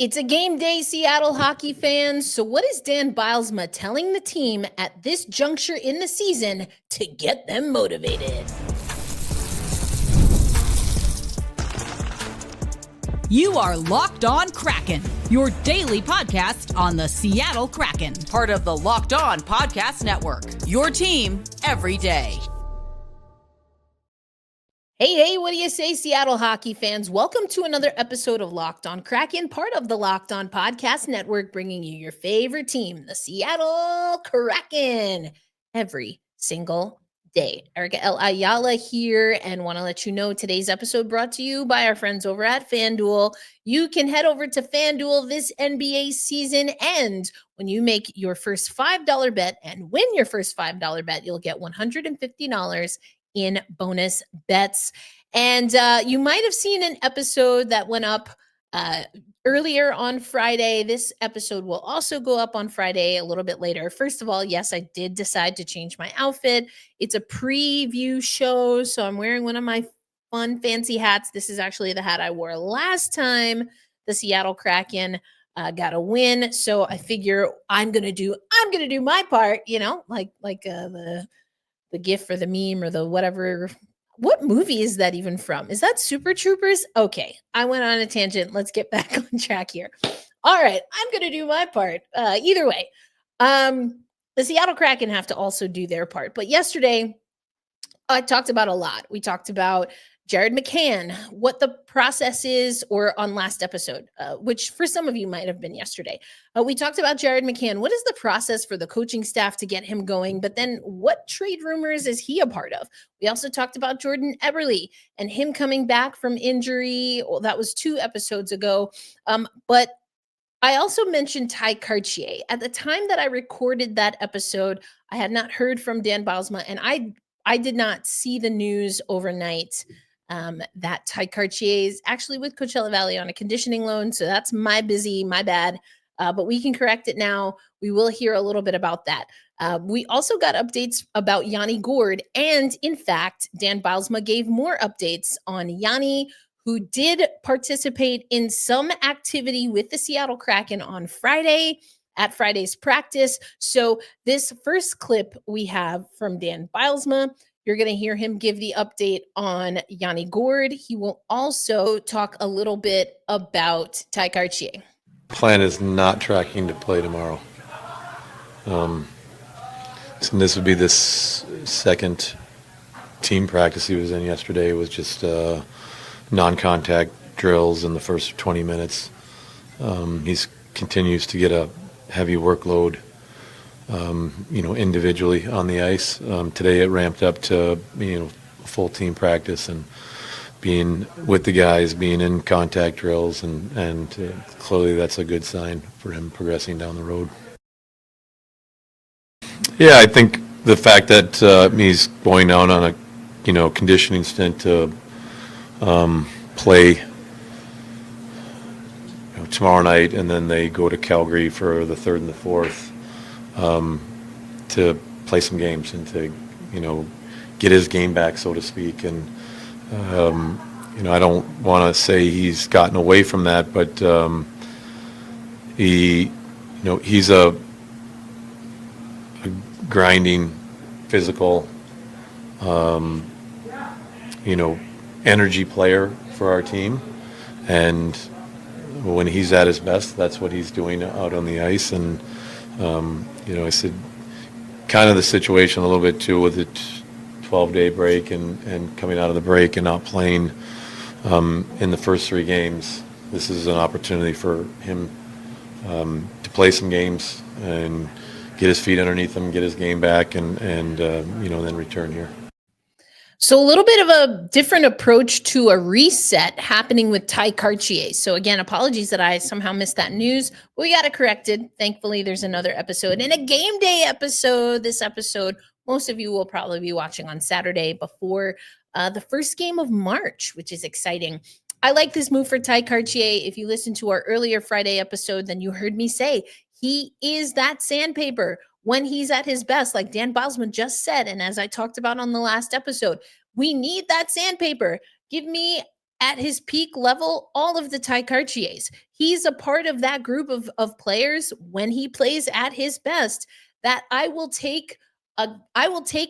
It's a game day, Seattle hockey fans. So, what is Dan Bylsma telling the team at this juncture in the season to get them motivated? You are Locked On Kraken, your daily podcast on the Seattle Kraken, part of the Locked On Podcast Network. Your team every day. Hey, what do you say, Seattle hockey fans? Welcome to another episode of Locked On Kraken, part of the Locked On Podcast Network, bringing you your favorite team, the Seattle Kraken, every single day. Erica L. Ayala here, and want to let you know today's episode brought to you by our friends over at FanDuel. You can head over to FanDuel this NBA season, and when you make your first $5 bet and win your first $5 bet, you'll get $150 in bonus bets. And you might have seen an episode that went up earlier on Friday. This episode will also go up on Friday a little bit later. First of all, yes, I did decide to change my outfit. It's a preview show, so I'm wearing one of my fun fancy hats. This is actually the hat I wore last time the Seattle Kraken got a win. So I figure I'm gonna do my part, like the GIF or the meme or the whatever. What movie is that even from? Is that Super Troopers? Okay, I went on a tangent. Let's get back on track here. All right, I'm going to do my part. Either way, the Seattle Kraken have to also do their part. But yesterday, I talked about a lot. We talked about Jared McCann, what the process is, or on last episode, which for some of you might have been yesterday. We talked about Jared McCann. What is the process for the coaching staff to get him going? But then what trade rumors is he a part of? We also talked about Jordan Eberle and him coming back from injury. Well, that was 2 episodes ago. But I also mentioned Tye Kartye. At the time that I recorded that episode, I had not heard from Dan Bylsma, and I did not see the news overnight that Tye Kartye is actually with Coachella Valley on a conditioning loan. So that's my bad. But we can correct it now. We will hear a little bit about that. We also got updates about Yanni Gourde. And in fact, Dan Bylsma gave more updates on Yanni, who did participate in some activity with the Seattle Kraken on Friday at Friday's practice. So this first clip we have from Dan Bylsma, you're going to hear him give the update on Yanni Gourde. He will also talk a little bit about Tye Kartye. Plan is not tracking to play tomorrow. So this would be this second team practice he was in yesterday. It was just non-contact drills in the first 20 minutes. He continues to get a heavy workload, individually on the ice. Today it ramped up to, full team practice and being with the guys, being in contact drills, and clearly that's a good sign for him progressing down the road. Yeah, I think the fact that he's going down on a, conditioning stint to play tomorrow night, and then they go to Calgary for the 3rd and the 4th to play some games and to, get his game back, so to speak. And, I don't want to say he's gotten away from that, but he's a grinding, physical, energy player for our team. And when he's at his best, that's what he's doing out on the ice. And, I said kind of the situation a little bit too with the 12-day break and coming out of the break and not playing in the first 3 games. This is an opportunity for him to play some games and get his feet underneath him, get his game back, and then return here. So a little bit of a different approach to a reset happening with Tye Kartye. So again, apologies that I somehow missed that news. We got it corrected. Thankfully, there's another episode and a game day episode. This episode, most of you will probably be watching on Saturday before the first game of March, which is exciting. I like this move for Tye Kartye. If you listened to our earlier Friday episode, then you heard me say he is that sandpaper when he's at his best, like Dan Bylsma just said. And as I talked about on the last episode, we need that sandpaper. Give me at his peak level all of the Tye Kartyes. He's a part of that group of players when he plays at his best that I will take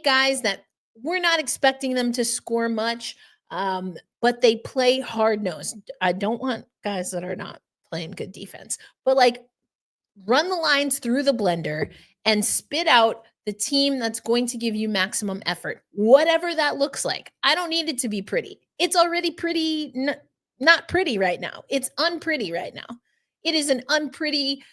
guys that we're not expecting them to score much, but they play hard-nosed. I don't want guys that are not playing good defense, but like run the lines through the blender and spit out the team that's going to give you maximum effort, whatever that looks like. I don't need it to be pretty. It's already pretty, not pretty right now. It's unpretty right now. It is an unpretty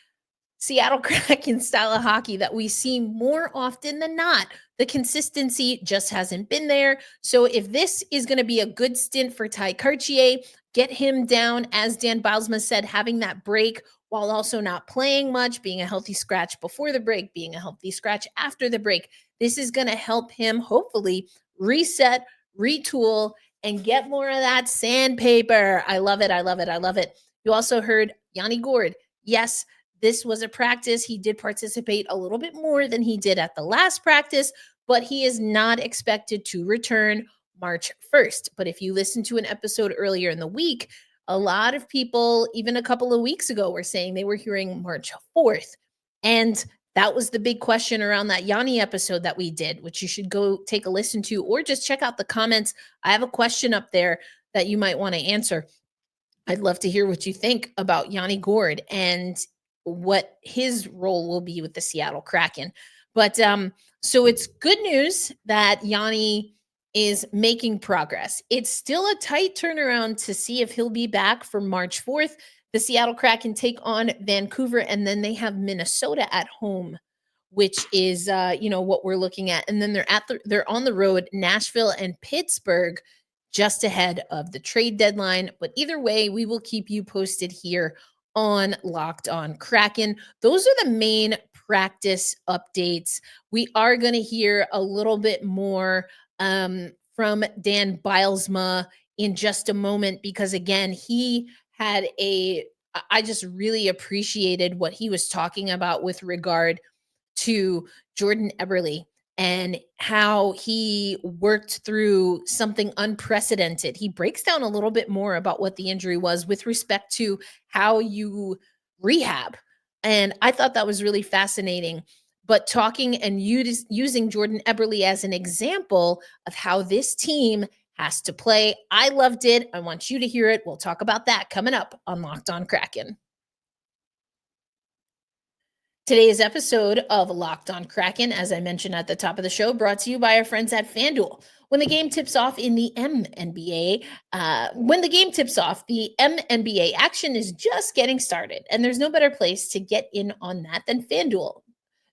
Seattle Kraken style of hockey that we see more often than not. The consistency just hasn't been there. So if this is going to be a good stint for Tye Kartye, get him down, as Dan Bylsma said, having that break while also not playing much, being a healthy scratch before the break, being a healthy scratch after the break. This is going to help him hopefully reset, retool, and get more of that sandpaper. I love it. I love it. I love it. You also heard Yanni Gourde. Yes, this was a practice. He did participate a little bit more than he did at the last practice, but he is not expected to return March 1st. But if you listen to an episode earlier in the week, a lot of people, even a couple of weeks ago, were saying they were hearing March 4th. And that was the big question around that Yanni episode that we did, which you should go take a listen to or just check out the comments. I have a question up there that you might want to answer. I'd love to hear what you think about Yanni Gourde and what his role will be with the Seattle Kraken. But so it's good news that Yanni is making progress. It's still a tight turnaround to see if he'll be back for March 4th. The Seattle Kraken take on Vancouver, and then they have Minnesota at home, which is what we're looking at. And then they're on the road, Nashville and Pittsburgh, just ahead of the trade deadline. But either way, we will keep you posted here on Locked On Kraken. Those are the main practice updates. We are going to hear a little bit more from Dan Bylsma in just a moment, because again, I just really appreciated what he was talking about with regard to Jordan Eberle and how he worked through something unprecedented. He breaks down a little bit more about what the injury was with respect to how you rehab. And I thought that was really fascinating. But talking and using Jordan Eberle as an example of how this team has to play. I loved it. I want you to hear it. We'll talk about that coming up on Locked On Kraken. Today's episode of Locked On Kraken, as I mentioned at the top of the show, brought to you by our friends at FanDuel. When the game tips off in the MNBA, the MNBA action is just getting started, and there's no better place to get in on that than FanDuel,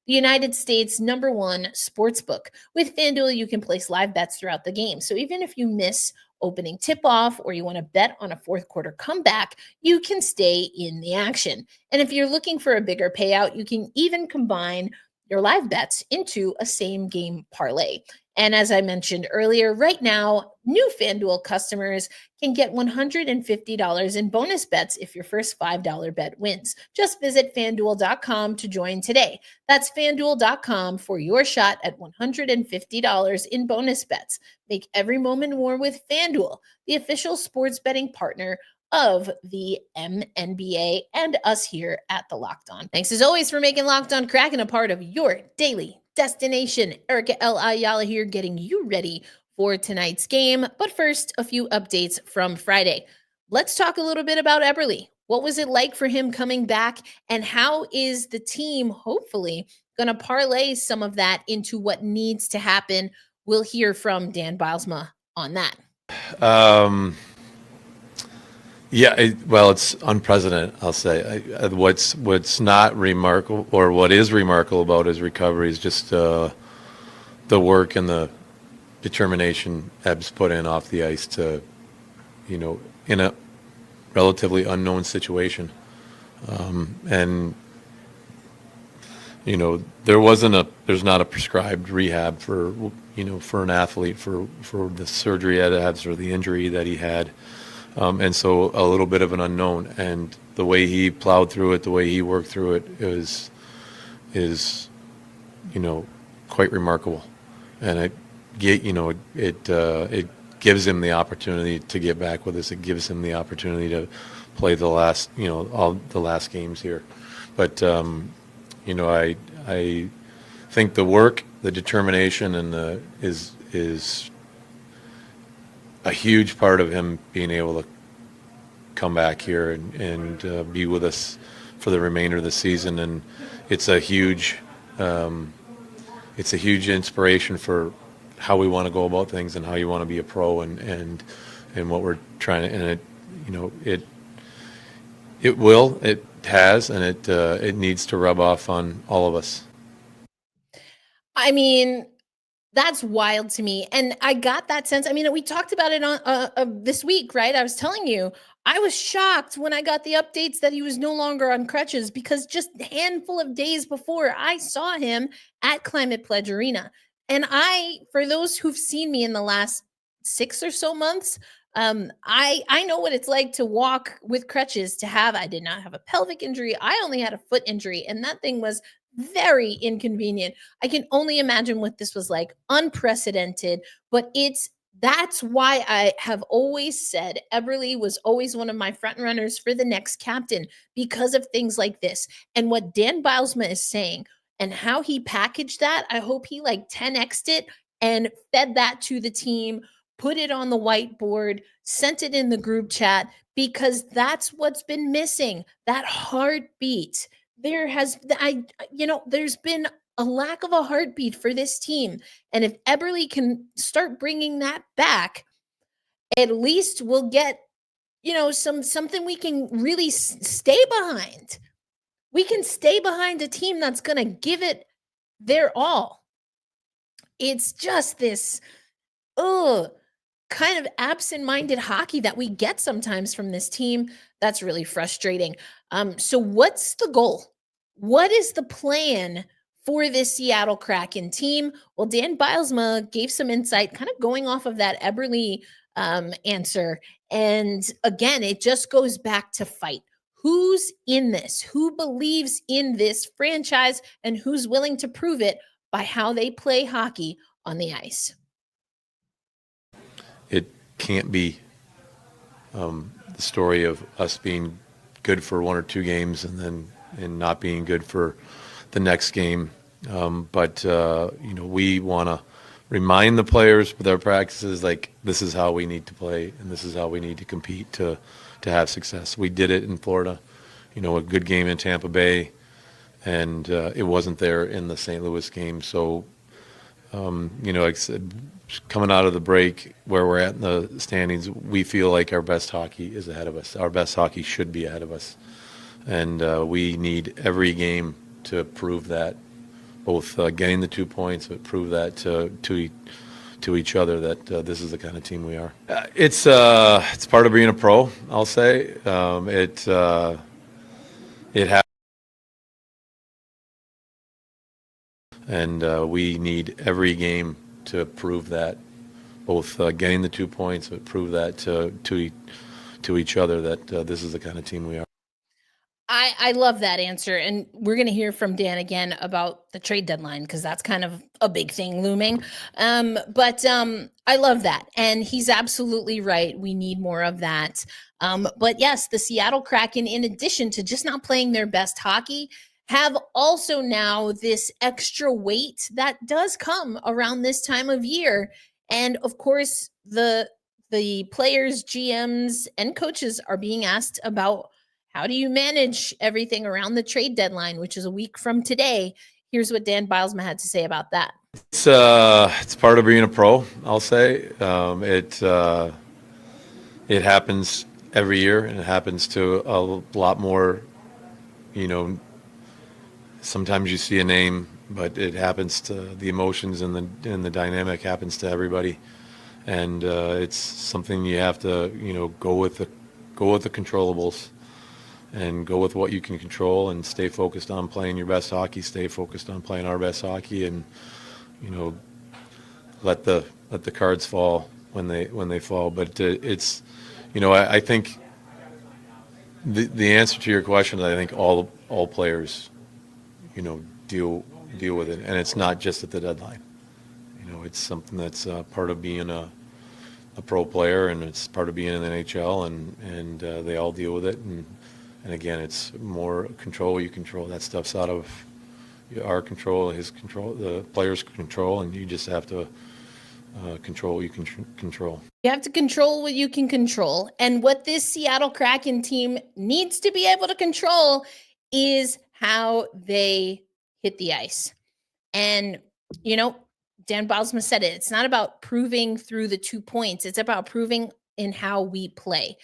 the United States' #1 sportsbook. With FanDuel, you can place live bets throughout the game. So even if you miss opening tip-off or you want to bet on a fourth quarter comeback, you can stay in the action. And if you're looking for a bigger payout, you can even combine your live bets into a same game parlay. And as I mentioned earlier, right now, new FanDuel customers can get $150 in bonus bets if your first $5 bet wins. Just visit FanDuel.com to join today. That's FanDuel.com for your shot at $150 in bonus bets. Make every moment more with FanDuel, the official sports betting partner of the MNBA and us here at the Locked On. Thanks as always for making Locked On Kraken a part of your daily destination. Erica L. Ayala here, getting you ready for tonight's game. But first, a few updates from Friday. Let's talk a little bit about Eberle. What was it like for him coming back, and how is the team hopefully going to parlay some of that into what needs to happen? We'll hear from Dan Bylsma on that. It's unprecedented, I'll say. What's not remarkable, or what is remarkable about his recovery, is just the work and the determination Ebbs put in off the ice to, in a relatively unknown situation. There's not a prescribed rehab for an athlete for the surgery that Ebbs or the injury that he had. And so a little bit of an unknown, and the way he plowed through it, the way he worked through it is quite remarkable. And it gave gives him the opportunity to get back with us. It gives him the opportunity to play the last, all the last games here. But I think the work, the determination, and is a huge part of him being able to come back here and be with us for the remainder of the season. And it's a huge inspiration for how we want to go about things and how you want to be a pro and what we're trying to. And it has, and it needs to rub off on all of us. I mean, that's wild to me. And I got that sense. I mean, we talked about it on this week, right? I was telling you, I was shocked when I got the updates that he was no longer on crutches, because just a handful of days before, I saw him at Climate Pledge Arena. And for those who've seen me in the last 6 or so months, I know what it's like to walk with crutches. I did not have a pelvic injury. I only had a foot injury, and that thing was very inconvenient. I can only imagine what this was like. Unprecedented, but that's why I have always said Eberle was always one of my front runners for the next captain, because of things like this. And what Dan Bylsma is saying and how he packaged that, I hope he 10x'd it and fed that to the team, put it on the whiteboard, sent it in the group chat, because that's what's been missing, that heartbeat. There's been a lack of a heartbeat for this team. And if Eberle can start bringing that back, at least we'll get, something we can really stay behind. We can stay behind a team that's going to give it their all. It's just this, kind of absent-minded hockey that we get sometimes from this team. That's really frustrating. So what's the goal? What is the plan for this Seattle Kraken team? Well, Dan Bylsma gave some insight kind of going off of that Eberle answer. And again, it just goes back to fight. Who's in this? Who believes in this franchise, and who's willing to prove it by how they play hockey on the ice? It can't be the story of us being good for 1 or 2 games and not being good for the next game. But we want to remind the players with our practices, this is how we need to play and this is how we need to compete to have success. We did it in Florida, a good game in Tampa Bay, and it wasn't there in the St. Louis game. So, like I said, coming out of the break where we're at in the standings, we feel like our best hockey is ahead of us. Our best hockey should be ahead of us. And we need every game to prove that, both getting the 2 points, but prove that to each other that this is the kind of team we are. It's part of being a pro, I'll say. It happens. And we need every game to prove that, both getting the 2 points, but prove that to each other that this is the kind of team we are. I love that answer. And we're going to hear from Dan again about the trade deadline, because that's kind of a big thing looming. But I love that. And he's absolutely right. We need more of that. But yes, the Seattle Kraken, in addition to just not playing their best hockey, have also now this extra weight that does come around this time of year. And of course, the players, GMs, and coaches are being asked about, how do you manage everything around the trade deadline, which is a week from today? Here's what Dan Bylsma had to say about that. It's part of being a pro, I'll say. It happens every year, and it happens to a lot more, sometimes you see a name, but it happens to the emotions, and the dynamic happens to everybody. And it's something you have to, go with the controllables. And go with what you can control, and stay focused on playing your best hockey, stay focused on playing our best hockey, and let the cards fall when they fall. But it's I think the answer to your question, I think all players deal with it, and it's not just at the deadline. It's something that's part of being a pro player, and it's part of being in the NHL, and they all deal with it. And again, it's more control. You control that stuff's out of our control, his control, the player's control, and you just have to control what you can control. You have to control what you can control. And what this Seattle Kraken team needs to be able to control is how they hit the ice. And, Dan Bylsma said it. It's not about proving through the 2 points. It's about proving in how we play.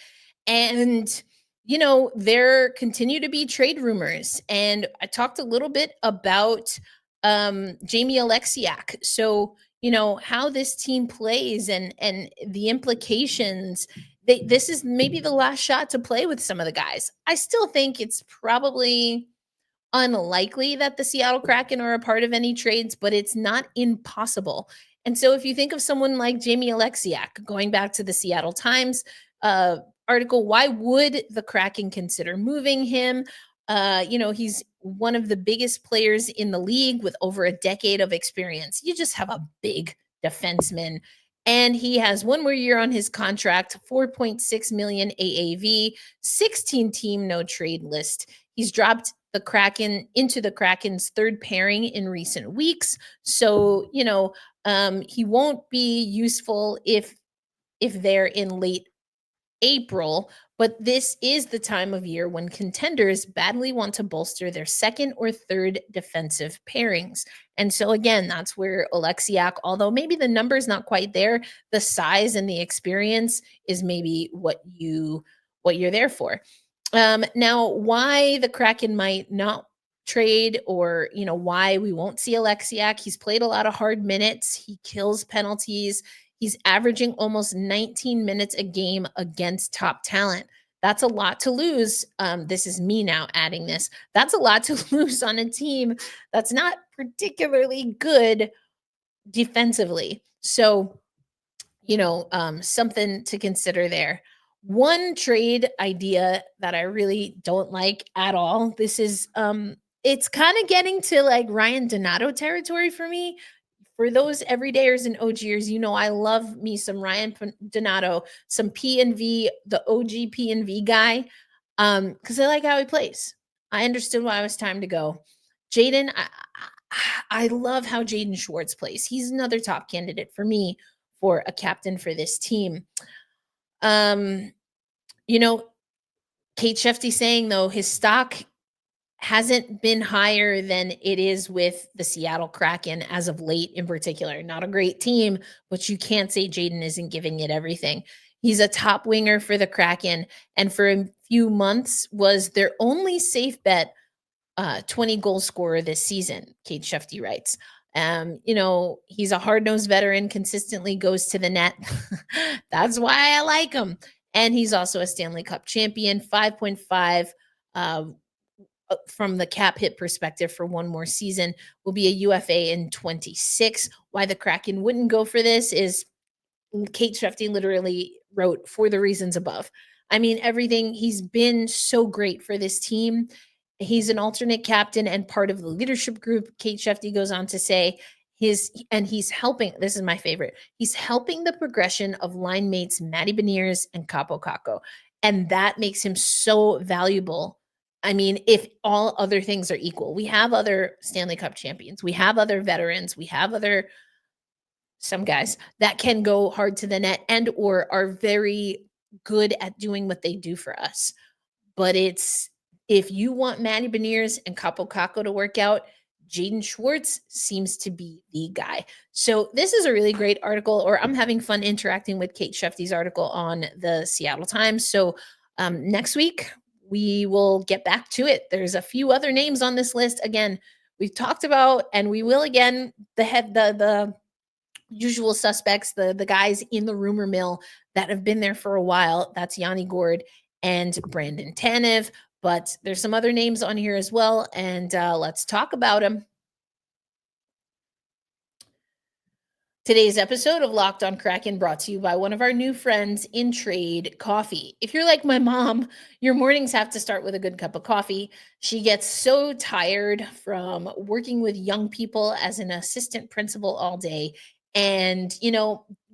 And, there continue to be trade rumors. And I talked a little bit about Jamie Alexiak. So, how this team plays and the implications. This is maybe the last shot to play with some of the guys. I still think it's probably unlikely that the Seattle Kraken are a part of any trades, but it's not impossible. And so if you think of someone like Jamie Alexiak, going back to the Seattle Times article, why would the Kraken consider moving him? He's one of the biggest players in the league with over a decade of experience. You just have a big defenseman. And he has one more year on his contract, 4.6 million AAV, 16-team no trade list. He's dropped the Kraken into the Kraken's third pairing in recent weeks. So, he won't be useful if they're in late April, but this is the time of year when contenders badly want to bolster their second or third defensive pairings. And so again, that's where Alexiak, although maybe the number's not quite there, the size and the experience is maybe what you're there for. Now, why the Kraken might not trade, or why we won't see Alexiak? He's played a lot of hard minutes. He kills penalties. He's averaging almost 19 minutes a game against top talent. That's a lot to lose. This is me now adding this. That's a lot to lose on a team that's not particularly good defensively. So, something to consider there. One trade idea that I really don't like at all. This is, it's kind of getting to like Ryan Donato territory for me. For those everydayers and OGers, I love me some Ryan Donato, some P&V, the OG P&V guy, because I like how he plays. I understood why it was time to go. Jaden, I love how Jaden Schwartz plays. He's another top candidate for me for a captain for this team. Kate Shefty saying, though, his stock hasn't been higher than it is with the Seattle Kraken as of late in particular. Not a great team, but you can't say Jaden isn't giving it everything. He's a top winger for the Kraken, and for a few months was their only safe bet 20 goal scorer this season, Kate Shefty writes. He's a hard-nosed veteran, consistently goes to the net. That's why I like him. And he's also a Stanley Cup champion, 5.5 from the cap hit perspective for one more season, will be a UFA in 26. Why the Kraken wouldn't go for this is Kate Shefty literally wrote, for the reasons above. I mean, everything. He's been so great for this team. He's an alternate captain and part of the leadership group. Kate Shefty goes on to say he's helping. This is my favorite. He's helping the progression of line mates Matty Beniers and Capo Caco. And that makes him so valuable. I mean, if all other things are equal, we have other Stanley Cup champions. We have other veterans. We have some guys that can go hard to the net and or are very good at doing what they do for us. But if you want Matty Beniers and Capo Caco to work out, Jaden Schwartz seems to be the guy. So this is a really great article, or I'm having fun interacting with Kate Shefty's article on the Seattle Times. So next week, we will get back to it. There's a few other names on this list. Again, we've talked about, and we will again, the usual suspects, the guys in the rumor mill that have been there for a while. That's Yanni Gourde and Brandon Tanev. But there's some other names on here as well, and let's talk about them. Today's episode of Locked on Kraken brought to you by one of our new friends in Trade Coffee. If you're like my mom, your mornings have to start with a good cup of coffee. She gets so tired from working with young people as an assistant principal all day. And,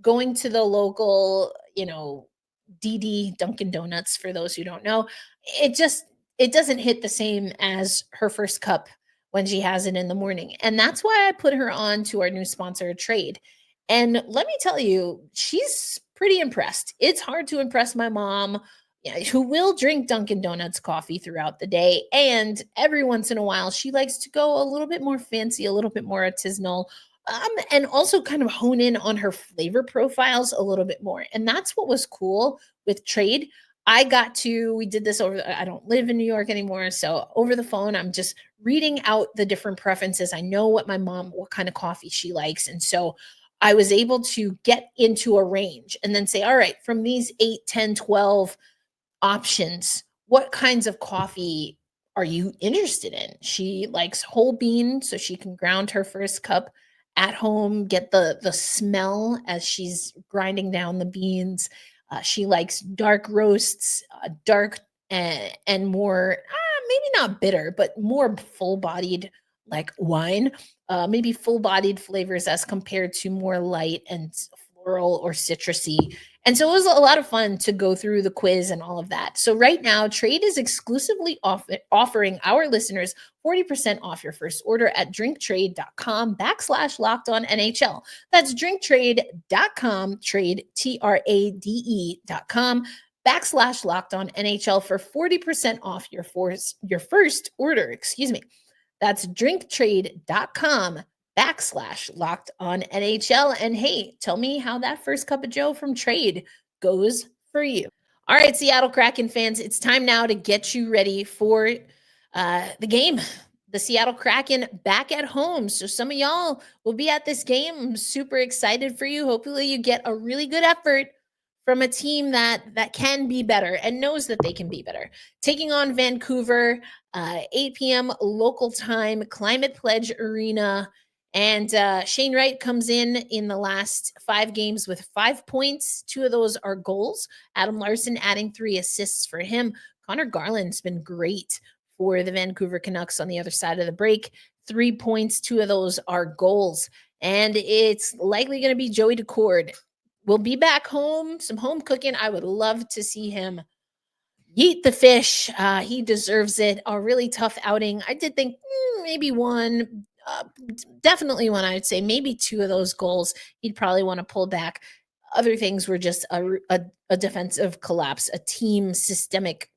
going to the local, DD Dunkin' Donuts, for those who don't know, it doesn't hit the same as her first cup when she has it in the morning. And that's why I put her on to our new sponsor, Trade. And let me tell you, she's pretty impressed. It's hard to impress my mom, who will drink Dunkin' Donuts coffee throughout the day. And every once in a while, she likes to go a little bit more fancy, a little bit more artisanal, and also kind of hone in on her flavor profiles a little bit more. And that's what was cool with Trade. We did this I don't live in New York anymore. So over the phone, I'm just reading out the different preferences. I know what kind of coffee she likes. And so I was able to get into a range and then say, all right, from these 8, 10, 12 options, what kinds of coffee are you interested in? She likes whole bean, so she can ground her first cup at home, get the smell as she's grinding down the beans. She likes dark roasts, dark and more, maybe not bitter, but more full-bodied, like wine, maybe full-bodied flavors as compared to more light and floral or citrusy. And so it was a lot of fun to go through the quiz and all of that. So right now, Trade is exclusively offering our listeners 40% off your first order at drinktrade.com/lockedonnhl. That's drinktrade.com, trade, TRADE.com/lockedonnhl for 40% off your first order, excuse me. That's drinktrade.com/lockedonnhl. And hey, tell me how that first cup of Joe from Trade goes for you. All right, Seattle Kraken fans, it's time now to get you ready for the game. The Seattle Kraken back at home. So some of y'all will be at this game. I'm super excited for you. Hopefully you get a really good effort from a team that can be better and knows that they can be better. Taking on Vancouver, 8 p.m. local time, Climate Pledge Arena. And Shane Wright comes in the last 5 games with 5 points. 2 of those are goals. Adam Larson adding 3 assists for him. Connor Garland's been great for the Vancouver Canucks on the other side of the break. 3 points, 2 of those are goals. And it's likely going to be Joey Decord. We'll be back home, some home cooking. I would love to see him yeet the fish. He deserves it. A really tough outing. I did think maybe one, definitely one, I would say maybe 2 of those goals he'd probably want to pull back. Other things were just a defensive collapse, a team systematic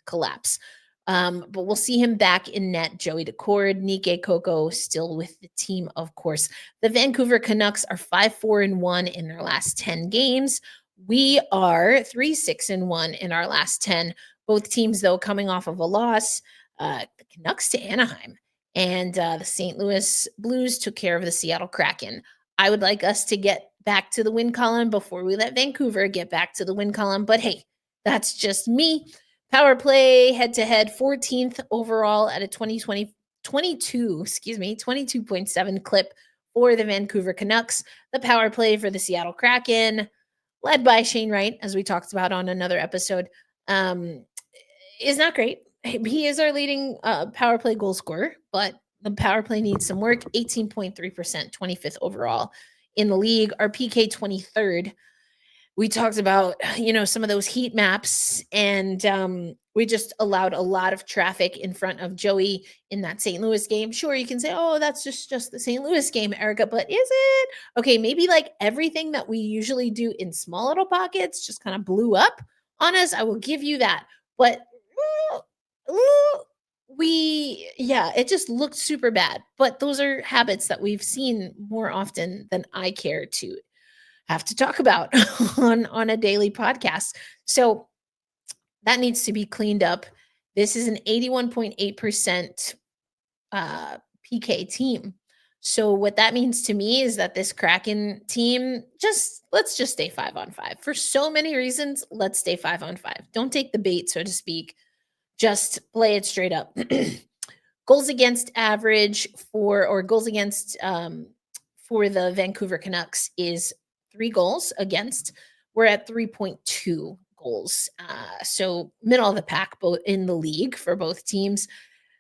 collapse. But we'll see him back in net. Joey Decord, Nikke Coco still with the team, of course. The Vancouver Canucks are 5-4-1 in their last 10 games. We are 3-6-1 in our last 10. Both teams, though, coming off of a loss. The Canucks to Anaheim and the St. Louis Blues took care of the Seattle Kraken. I would like us to get back to the win column before we let Vancouver get back to the win column. But hey, that's just me. Power play head-to-head, 14th overall at a 22.7 clip for the Vancouver Canucks. The power play for the Seattle Kraken, led by Shane Wright, as we talked about on another episode, is not great. He is our leading power play goal scorer, but the power play needs some work. 18.3%, 25th overall in the league. Our PK 23rd. We talked about, some of those heat maps, and we just allowed a lot of traffic in front of Joey in that St. Louis game. Sure, you can say, oh, that's just the St. Louis game, Erica, but is it? Okay, maybe like everything that we usually do in small little pockets just kind of blew up on us. I will give you that. But it just looked super bad. But those are habits that we've seen more often than I care to have to talk about on a daily podcast. So that needs to be cleaned up. This is an 81.8% PK team. So what that means to me is that this Kraken team, let's just stay 5-on-5. For so many reasons, let's stay 5-on-5. Don't take the bait, so to speak. Just play it straight up. Goals against average for the Vancouver Canucks is 3 goals against. We're at 3.2 goals. So middle of the pack both in the league for both teams.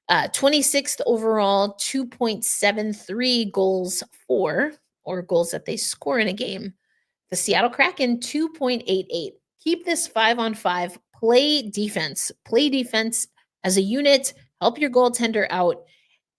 26th overall, 2.73 goals for. or goals that they score in a game. The Seattle Kraken, 2.88. Keep this 5-on-5. Play defense. Play defense as a unit. Help your goaltender out.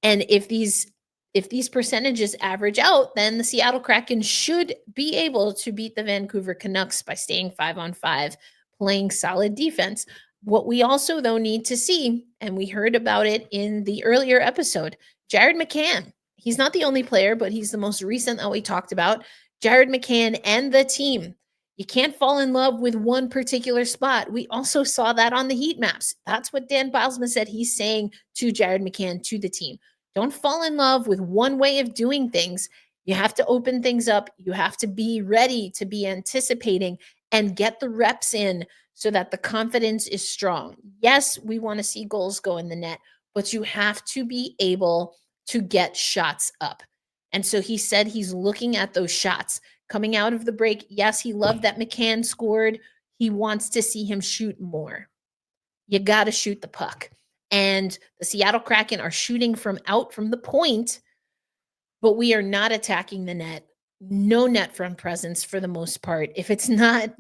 And if these percentages average out, then the Seattle Kraken should be able to beat the Vancouver Canucks by staying 5-on-5, playing solid defense. What we also, though, need to see, and we heard about it in the earlier episode, Jared McCann. He's not the only player, but he's the most recent that we talked about. Jared McCann and the team. You can't fall in love with one particular spot. We also saw that on the heat maps. That's what Dan Bylsma said he's saying to Jared McCann, to the team. Don't fall in love with one way of doing things. You have to open things up. You have to be ready to be anticipating and get the reps in so that the confidence is strong. Yes, we want to see goals go in the net, but you have to be able to get shots up. And so he said he's looking at those shots coming out of the break. Yes, he loved that McCann scored. He wants to see him shoot more. You got to shoot the puck. And the Seattle Kraken are shooting from out from the point, but we are not attacking the net. No net front presence for the most part. If it's not,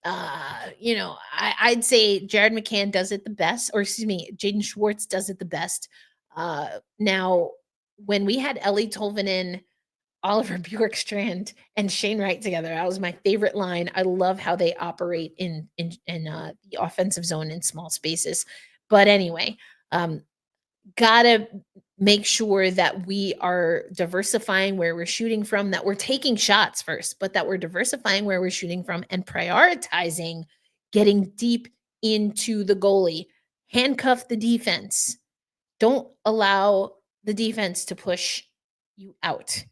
I'd say Jared McCann does it the best, or excuse me, Jaden Schwartz does it the best. Now, when we had Ellie Tolvanen, Oliver Bjorkstrand, and Shane Wright together, that was my favorite line. I love how they operate in the offensive zone in small spaces. But anyway, gotta make sure that we are diversifying where we're shooting from, that we're taking shots first, but that we're diversifying where we're shooting from and prioritizing getting deep into the goalie. Handcuff the defense. Don't allow the defense to push you out.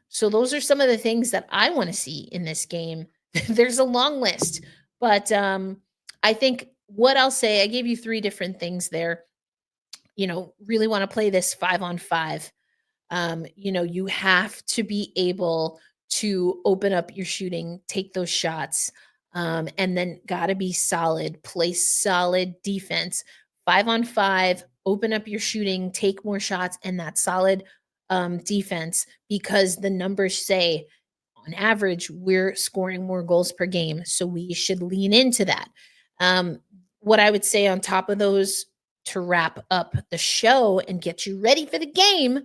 So those are some of the things that I want to see in this game. There's a long list, but I think what I'll say, I gave you 3 different things there. Really want to play this 5-on-5. You have to be able to open up your shooting, take those shots, and then got to be solid, play solid defense. 5-on-5, open up your shooting, take more shots, and that solid defense, because the numbers say on average we're scoring more goals per game, so we should lean into that. What I would say on top of those to wrap up the show and get you ready for the game,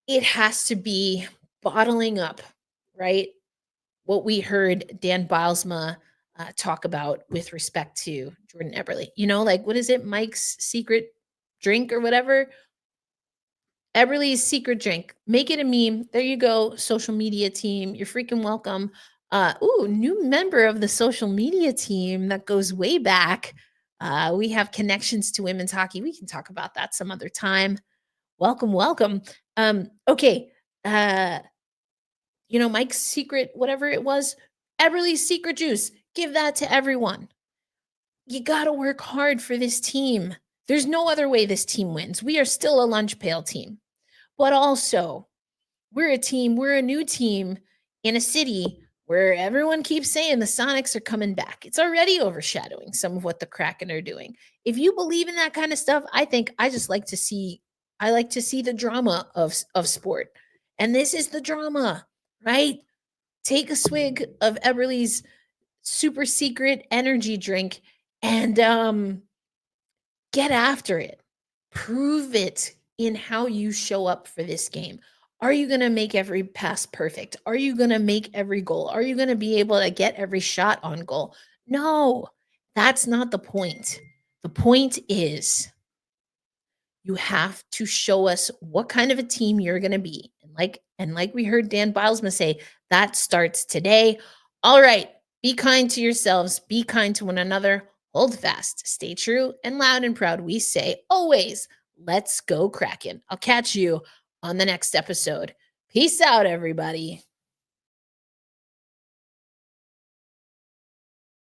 it has to be bottling up, right? What we heard Dan Bylsma talk about with respect to Jordan Eberle. What is it? Mike's secret drink or whatever? Eberle's secret drink. Make it a meme. There you go, social media team. You're freaking welcome. New member of the social media team that goes way back. We have connections to women's hockey. We can talk about that some other time. Welcome. Okay. Mike's secret, whatever it was, Eberle's secret juice. Give that to everyone. You got to work hard for this team. There's no other way this team wins. We are still a lunch pail team. But also, we're a new team in a city where everyone keeps saying the Sonics are coming back. It's already overshadowing some of what the Kraken are doing. If you believe in that kind of stuff, I like to see the drama of sport. And this is the drama, right? Take a swig of Eberle's super secret energy drink and get after it. Prove it in how you show up for this game. Are you going to make every pass perfect? Are you going to make every goal? Are you going to be able to get every shot on goal? No, that's not the point. The point is you have to show us what kind of a team you're going to be. And like we heard Dan Bylsma say, that starts today. All right, be kind to yourselves. Be kind to one another. Hold fast. Stay true and loud and proud. We say always, let's go Kraken. I'll catch you on the next episode. Peace out, everybody.